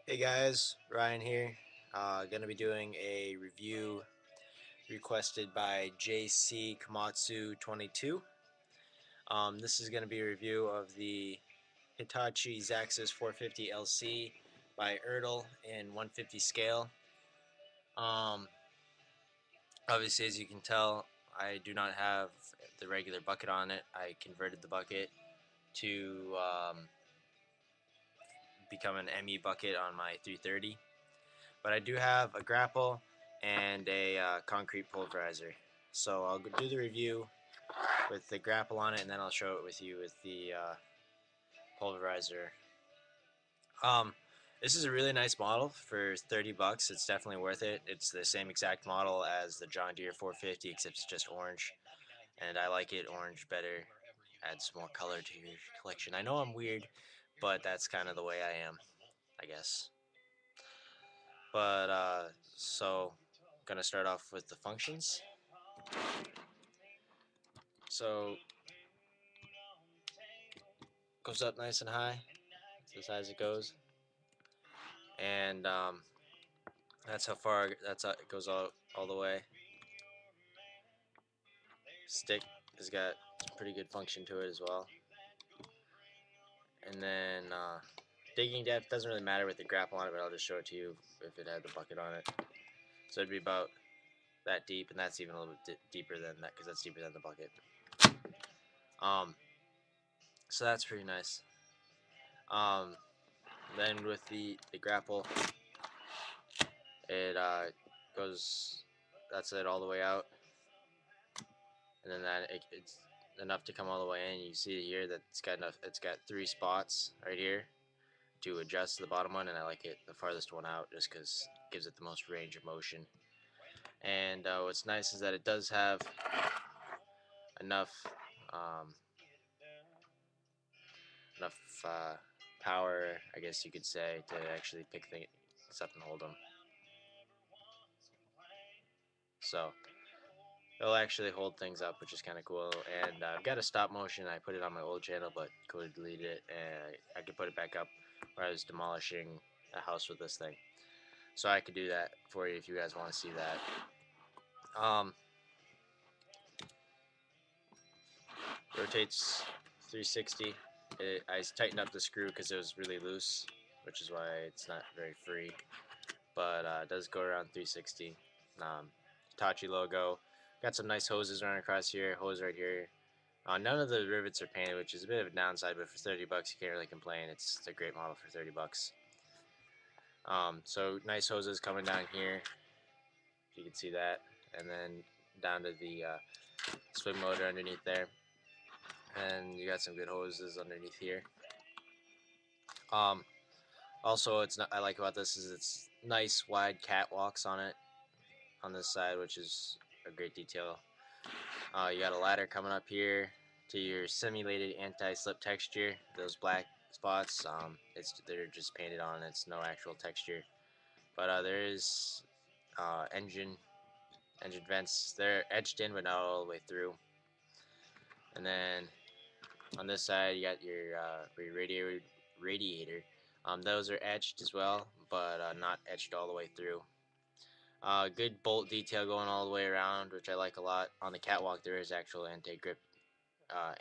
Hey guys, Ryan here. Gonna be doing a review requested by JC Komatsu 22. This is gonna be a review of the Hitachi Zaxxas 450 LC by ERTL in 150 scale. Um, Obviously, as you can tell, I do not have the regular bucket on it. I converted the bucket to become an ME bucket on my 330. But I do have a grapple and a concrete pulverizer. So I'll do the review with the grapple on it, and then I'll show it with you with the pulverizer. Um, this is a really nice model for 30 bucks. It's definitely worth it. It's the same exact model as the John Deere 450, except it's just orange, and I like it orange better. Adds more color to your collection. I know I'm weird, but that's kind of the way I am, I guess. But so gonna start off with the functions. So goes up nice and high. That's as high as it goes, and that's how far. That's how it goes all the way. Stick has got some pretty good function to it as well. And then digging depth doesn't really matter with the grapple on it, but I'll just show it to you if it had the bucket on it. So it'd be about that deep, and that's even a little bit deeper than that because that's deeper than the bucket. Um, so that's pretty nice. Um, then with the grapple, it goes. That's it all the way out, and then it's enough to come all the way in. You see here that it's got enough. It's got 3 spots right here to adjust the bottom one, and I like it the farthest one out just because it gives it the most range of motion. And what's nice is that it does have enough um, enough power, I guess you could say, to actually pick things up and hold them. So it'll actually hold things up, which is kind of cool. And I've got a stop motion. I put it on my old channel, but Cody deleted it, and I could put it back up where I was demolishing a house with this thing. So I could do that for you if you guys want to see that. Rotates 360. I tightened up the screw because it was really loose, which is why it's not very free. But it does go around 360. Hitachi logo. Got some nice hoses running across here. Hose right here. None of the rivets are painted, which is a bit of a downside, but for 30 bucks, you can't really complain. It's a great model for 30 bucks. So nice hoses coming down here. You can see that, and then down to the swing motor underneath there, and you got some good hoses underneath here. Um, Also, it's not, I like about this is it's nice wide catwalks on it on this side, which is a great detail. You got a ladder coming up here to your simulated anti-slip texture. Those black spots, they're just painted on. It's no actual texture, but there is engine vents. They're etched in, but not all the way through. And then on this side, you got your radiator. Those are etched as well, but not etched all the way through. Good bolt detail going all the way around, which I like a lot. On the catwalk, there is actual anti-grip,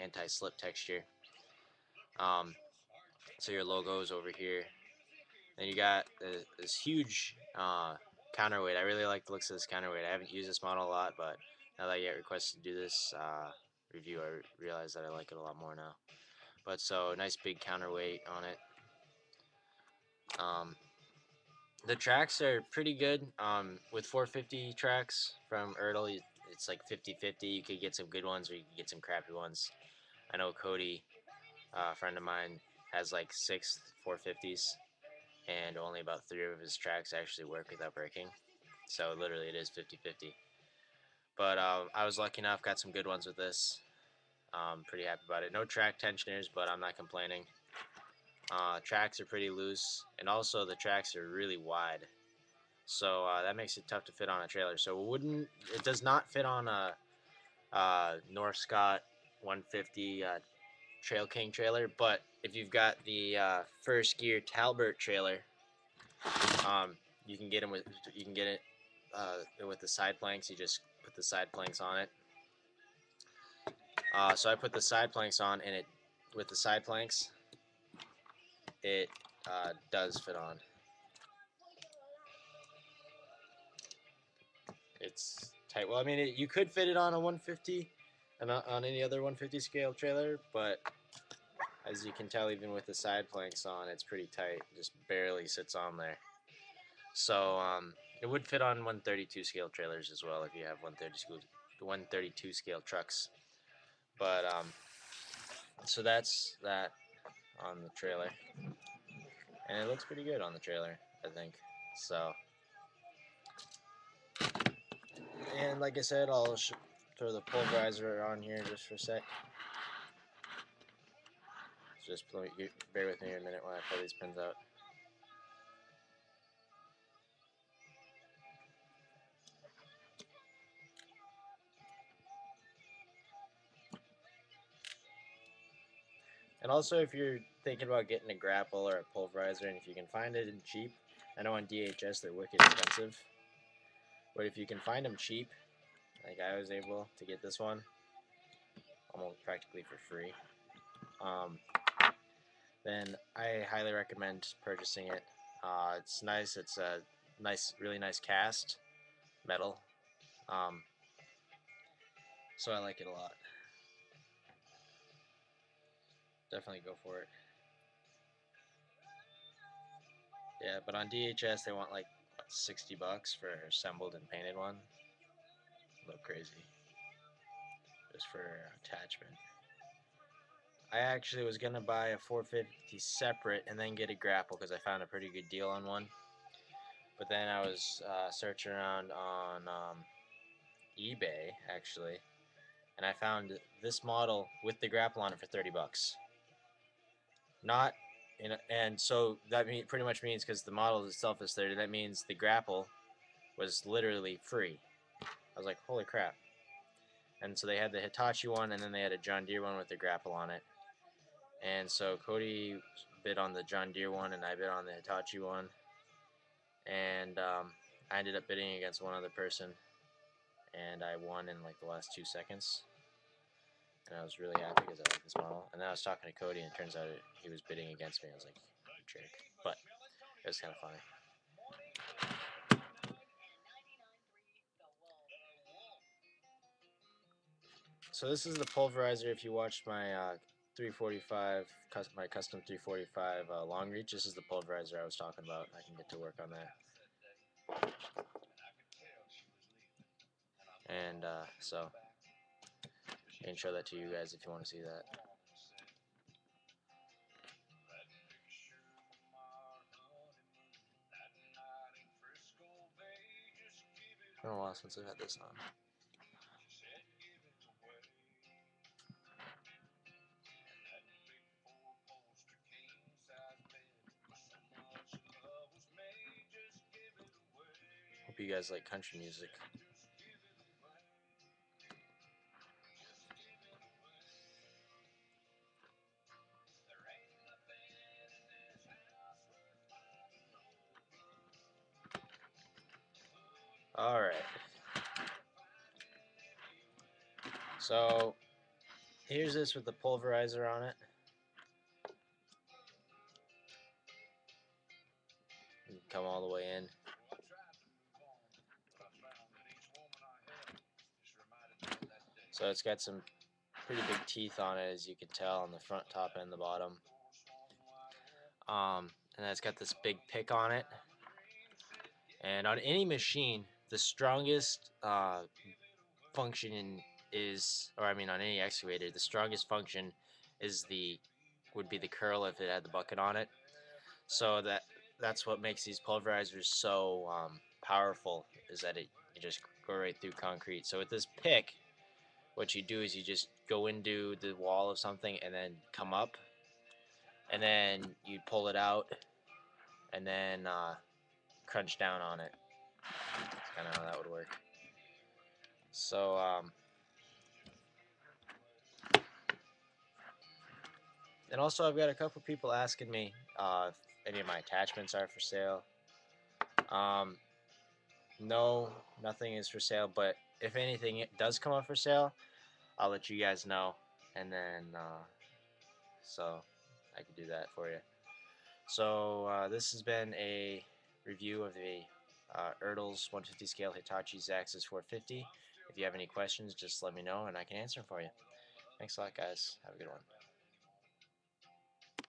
anti-slip texture. Um, so your logo is over here. Then you got this huge counterweight. I really like the looks of this counterweight. I haven't used this model a lot, but now that I get requested to do this review, I realize that I like it a lot more now. But so nice big counterweight on it. Um, the tracks are pretty good. With 450 tracks from ERTL, it's like 50-50. You could get some good ones or you could get some crappy ones. I know Cody, a friend of mine, has like 6 450s, and only about 3 of his tracks actually work without breaking. So literally it is 50-50. But I was lucky enough, got some good ones with this. Pretty happy about it. No track tensioners, but I'm not complaining. Tracks are pretty loose, and also the tracks are really wide. So that makes it tough to fit on a trailer. So it does not fit on a North Scott 150 Trail King trailer, but if you've got the first gear Talbert trailer, You can get them with it with the side planks. You just put the side planks on it. So I put the side planks on, and it with the side planks, it does fit on. It's tight. Well, I mean, you could fit it on a 150 and on any other 150 scale trailer, but as you can tell, even with the side planks on, it's pretty tight. It just barely sits on there. So it would fit on 132 scale trailers as well if you have 132 scale trucks. But so that's that on the trailer, and it looks pretty good on the trailer, I think. So, and like I said, I'll throw the pulverizer on here just for a sec. Just bear with me a minute while I pull these pins out. And also, if you're thinking about getting a grapple or a pulverizer, and if you can find it in cheap, I know on DHS they're wicked expensive, but if you can find them cheap, like I was able to get this one almost practically for free, then I highly recommend purchasing it. It's nice. It's a really nice cast metal. Um, so I like it a lot. Definitely go for it. Yeah, but on DHS they want like $60 for assembled and painted one. A little crazy, just for attachment. I actually was gonna buy a 450 separate and then get a grapple because I found a pretty good deal on one. But then I was searching around on eBay actually, and I found this model with the grapple on it for $30. Not and so that pretty much means because the model itself is 30, that means the grapple was literally free. I was like, holy crap. And so they had the Hitachi one, and then they had a John Deere one with the grapple on it. And so Cody bid on the John Deere one, and I bid on the Hitachi one. And I ended up bidding against one other person, and I won in like the last 2 seconds. And I was really happy because I like this model. And then I was talking to Cody, and it turns out he was bidding against me. I was like, jerk. But it was kind of funny. So this is the pulverizer. If you watched my 345, my custom 345 long reach, this is the pulverizer I was talking about. I can get to work on that. And so I can show that to you guys if you want to see that. It's been a while since I've had this on. Hope you guys like country music. Alright. So here's this with the pulverizer on it. You can come all the way in. So it's got some pretty big teeth on it, as you can tell, on the front, top, and the bottom. And then it's got this big pick on it. And on any machine, the strongest function is, or I mean, on any excavator, the strongest function is would be the curl if it had the bucket on it. So that's what makes these pulverizers so powerful, is that you just go right through concrete. So with this pick, what you do is you just go into the wall of something and then come up, and then you pull it out, and then crunch down on it. That's kind of how that would work. So and also I've got a couple people asking me if any of my attachments are for sale. Um, no, nothing is for sale. But if anything it does come up for sale, I'll let you guys know, and then so I can do that for you. So this has been a review of the ERTL's 150 scale Hitachi Zaxxas 450. If you have any questions, just let me know and I can answer them for you. Thanks a lot, guys. Have a good one.